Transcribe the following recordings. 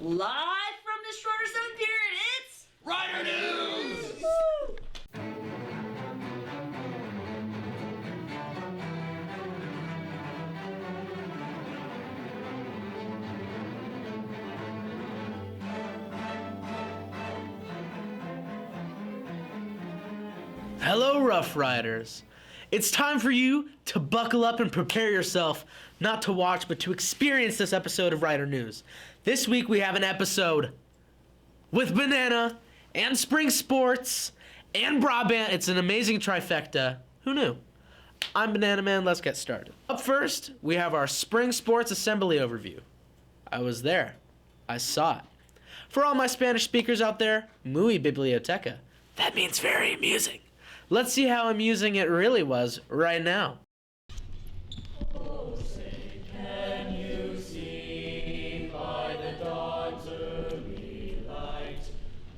Live from the shorter seventh period, it's Rider News! Hello, Rough Riders. It's time for you to buckle up and prepare yourself, not to watch, but to experience this episode of Rider News. This week we have an episode with Banana and Spring Sports and Brabant. It's an amazing trifecta. Who knew? I'm Banana Man. Let's get started. Up first, we have our Spring Sports Assembly overview. I was there. I saw it. For all my Spanish speakers out there, muy biblioteca. That means very amusing. Let's see how amusing it really was right now. Oh, say, can you see by the dawn's early light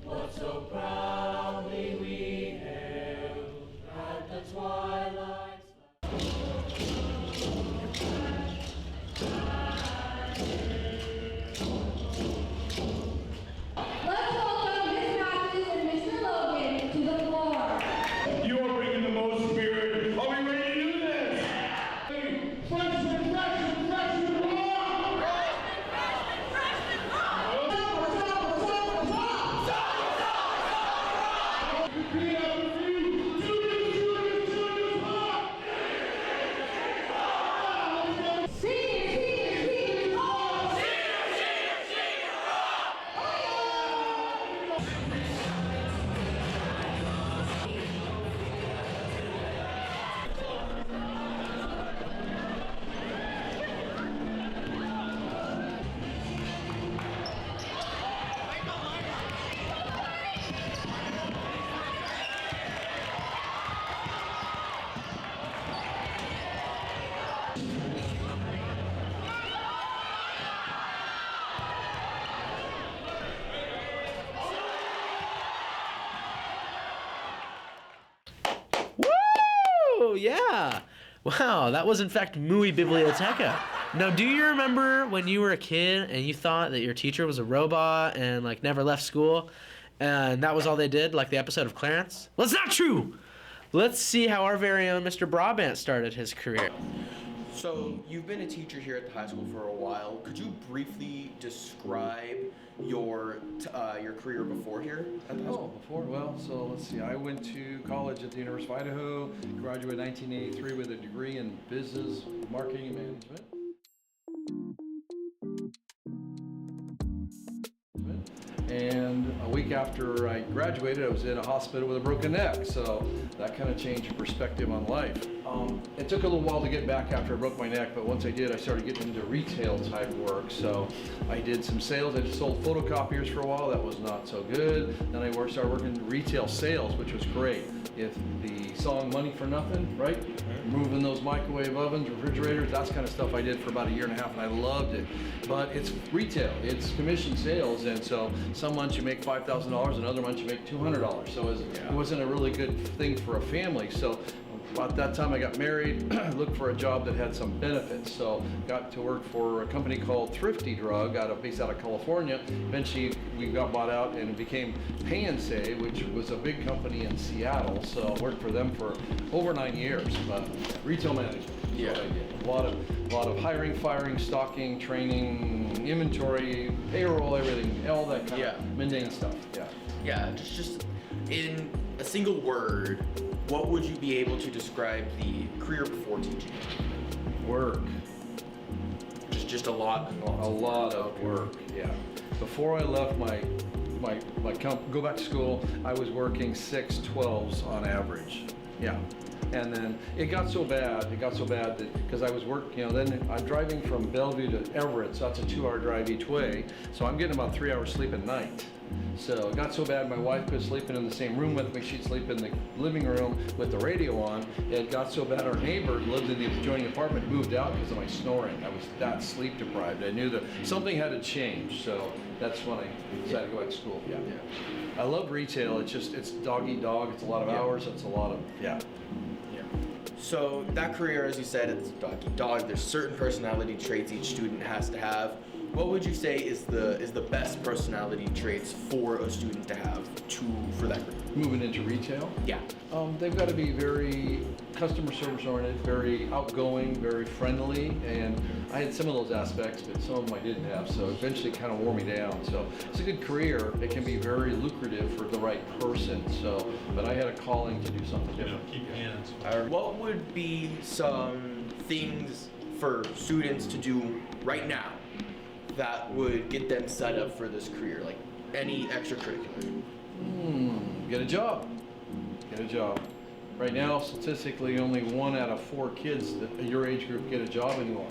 what so proudly we hailed at the twilight's Let's welcome Miss Matthews and Mr. Logan to the floor. You are bringing the most spirit. Are we ready to do this? Freshman, rock! Repeat after me. Juniors, rock! Seniors, all! Woo! Yeah. Wow, that was in fact muy biblioteca. Now, do you remember when you were a kid and you thought that your teacher was a robot and like never left school and that was all they did, like the episode of Clarence? Well, it's not true. Let's see how our very own Mr. Brabant started his career. So, you've been a teacher here at the high school for a while. Could you briefly describe your career before here at the high school? Before? Well, so let's see. I went to college at the University of Idaho, graduated in 1983 with a degree in business, marketing, and management. And a week after I graduated, I was in a hospital with a broken neck. So that kind of changed your perspective on life. It took a little while to get back after I broke my neck, but once I did, I started getting into retail type work. So I did some sales. I just sold photocopiers for a while. That was not so good. Then I started working in retail sales, which was great. If the song Money for Nothing, right? Moving those microwave ovens, refrigerators, that's kind of stuff I did for about a year and a half, and I loved it. But it's retail, it's commission sales, and so some months you make $5,000, and other months you make $200. So it wasn't a really good thing for a family. So about that time I got married, looked for a job that had some benefits. So got to work for a company called Thrifty Drug based out of California. Eventually we got bought out and it became Pay and Save, which was a big company in Seattle. So I worked for them for over 9 years. Retail management is what I did. A lot of hiring, firing, stocking, training, inventory, payroll, everything, all that kind of mundane stuff. Yeah, just in a single word, what would you be able to describe the career before teaching? Work. Just a lot of work. Yeah. Before I left go back to school, I was working 6/12s on average. Yeah. And then it got so bad that because I was then I'm driving from Bellevue to Everett, so that's a 2-hour drive each way. So I'm getting about 3 hours sleep at night. So it got so bad my wife was sleeping in the same room with me. She'd sleep in the living room with the radio on. It got so bad our neighbor who lived in the adjoining apartment moved out because of my snoring. I was that sleep deprived. I knew that something had to change. So that's when I decided to go back to school. Yeah. I love retail. It's dog eat dog. It's a lot of hours. It's a lot of So that career, as you said, it's dog eat dog. There's certain personality traits each student has to have. What would you say is the best personality traits for a student to have for that career? Moving into retail, Yeah. they've got to be very customer service oriented, very outgoing, very friendly, and I had some of those aspects, but some of them I didn't have, so eventually it kind of wore me down. So it's a good career. It can be very lucrative for the right person, but I had a calling to do something different. Keep your hands. What would be some things for students to do right now that would get them set up for this career, like any extracurricular? Get a job. Get a job. Right now, statistically, only 1 out of 4 kids that your age group get a job anymore.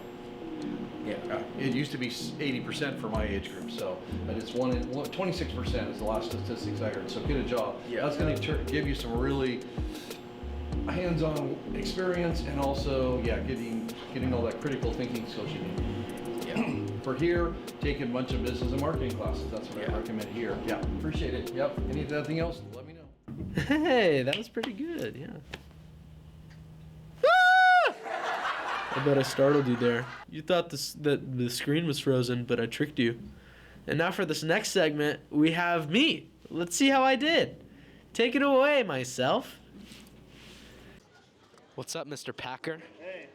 Yeah. It used to be 80% for my age group, but it's 26% is the last statistics I heard. So get a job. Yeah. That's going to give you some really hands-on experience, and also, getting all that critical thinking skills you need. Yeah. For here, take a bunch of business and marketing classes. That's what I Yeah. recommend here. Yeah, appreciate it. Yep. Anything else? Let me know. Hey, that was pretty good, yeah. Ah! I bet I startled you there. You thought that the screen was frozen, but I tricked you. And now for this next segment, we have me. Let's see how I did. Take it away, myself. What's up, Mr. Packer? Hey,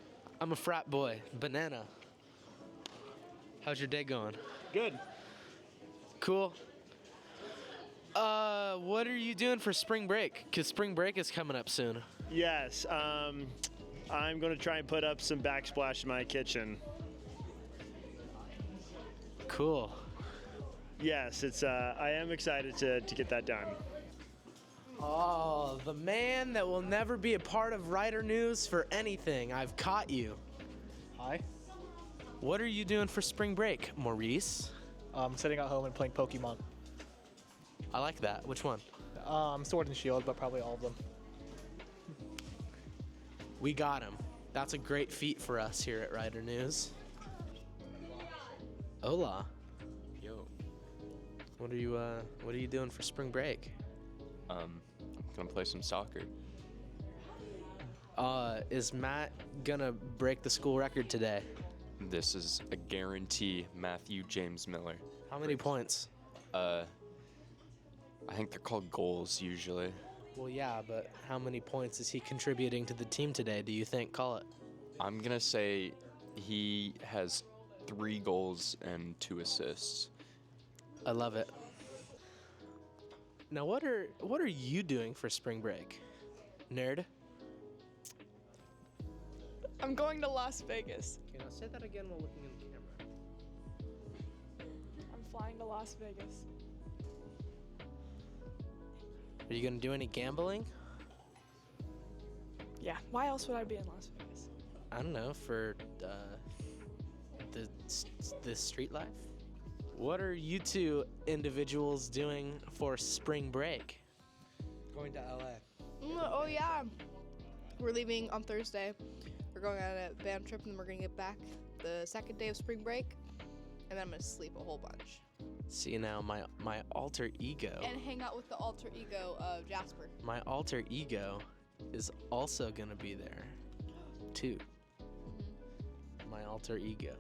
I'm a frat boy, Banana. How's your day going? good. Cool. What are you doing for spring break? 'Cause spring break is coming up soon. Yes, I'm going to try and put up some backsplash in my kitchen. Cool. Yes, I am excited to get that done. Oh, the man that will never be a part of Writer News for anything. I've caught you. Hi. What are you doing for spring break, Maurice? I'm sitting at home and playing Pokemon. I like that. Which one? Sword and Shield, but probably all of them. We got him. That's a great feat for us here at Writer News. Hola. Yo. What are you doing for spring break? I'm gonna play some soccer. Is Matt gonna break the school record today? This is a guarantee, Matthew James Miller. How many points? I think they're called goals usually. Well, yeah, but how many points is he contributing to the team today, do you think? Call it. I'm gonna say he has 3 goals and 2 assists. I love it. Now, what are you doing for spring break, nerd? I'm going to Las Vegas. Okay, now say that again while looking in the camera. I'm flying to Las Vegas. Are you gonna do any gambling? Yeah, why else would I be in Las Vegas? I don't know, for the street life. What are you two individuals doing for spring break? Going to LA. Oh yeah, we're leaving on Thursday. We're going on a band trip, and then we're gonna get back the second day of spring break, and then I'm gonna sleep a whole bunch. See, now my alter ego. And hang out with the alter ego of Jasper. My alter ego is also gonna be there, too. My alter ego.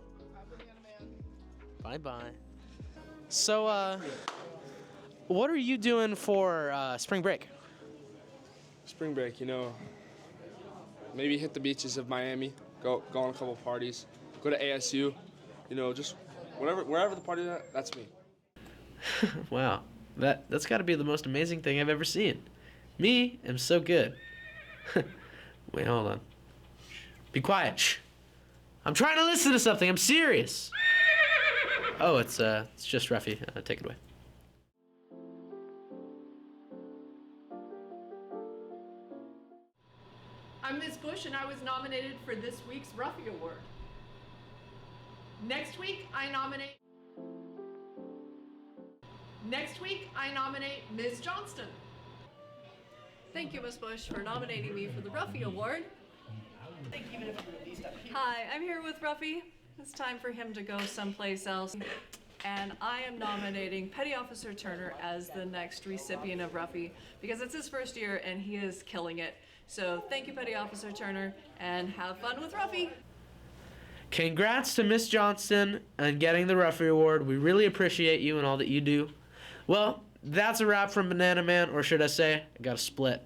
Bye bye. So, what are you doing for spring break? Spring break, maybe hit the beaches of Miami, go on a couple parties, go to ASU, just wherever the party's at, that's me. Wow, that's got to be the most amazing thing I've ever seen. Me, am so good. Wait, hold on. Be quiet. Shh. I'm trying to listen to something. I'm serious. Oh, it's just Ruffy. Take it away. I'm Ms. Bush, and I was nominated for this week's Ruffy Award. Next week, I nominate Ms. Johnston. Thank you, Ms. Bush, for nominating me for the Ruffy Award. Thank you. Hi, I'm here with Ruffy. It's time for him to go someplace else. And I am nominating Petty Officer Turner as the next recipient of Ruffy because it's his first year and he is killing it. So thank you, Petty Officer Turner, and have fun with Ruffy. Congrats to Miss Johnston on getting the Ruffy Award. We really appreciate you and all that you do. Well, that's a wrap from Banana Man, or should I say, I got a split.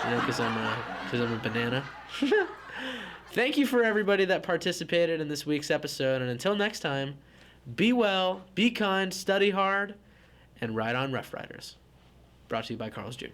You know, because I'm a banana. Thank you for everybody that participated in this week's episode, and until next time, be well, be kind, study hard, and ride on, Rough Riders. Brought to you by Carl's Jr.